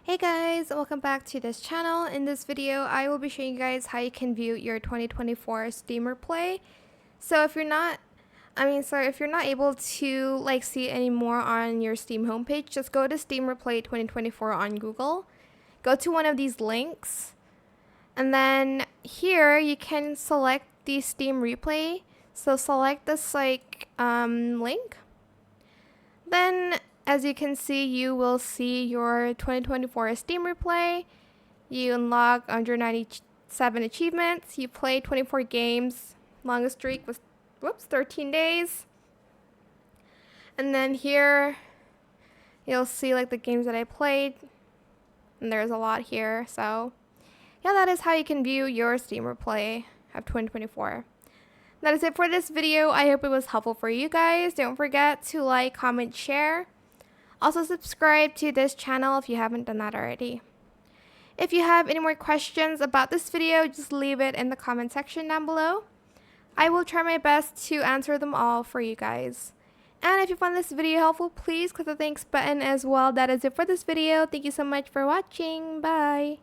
Hey guys, welcome back to this channel. In this video, I will be showing you guys how you can view your 2024 Steam Replay. So if you're not, if you're not able to see any more on your Steam homepage, just go to Steam Replay 2024 on Google. Go to one of these links, and then here you can select the Steam Replay. So select this link. Then as you can see, you will see your 2024 Steam Replay. You unlock 197 achievements. You played 24 games. Longest streak was 13 days. And then here you'll see the games that I played. And there's a lot here. So yeah, that is how you can view your Steam Replay of 2024. That is it for this video. I hope it was helpful for you guys. Don't forget to like, comment, share. Also subscribe to this channel if you haven't done that already. If you have any more questions about this video, just leave it in the comment section down below. I will try my best to answer them all for you guys. And if you found this video helpful, please click the thanks button as well. That is it for this video. Thank you so much for watching. Bye.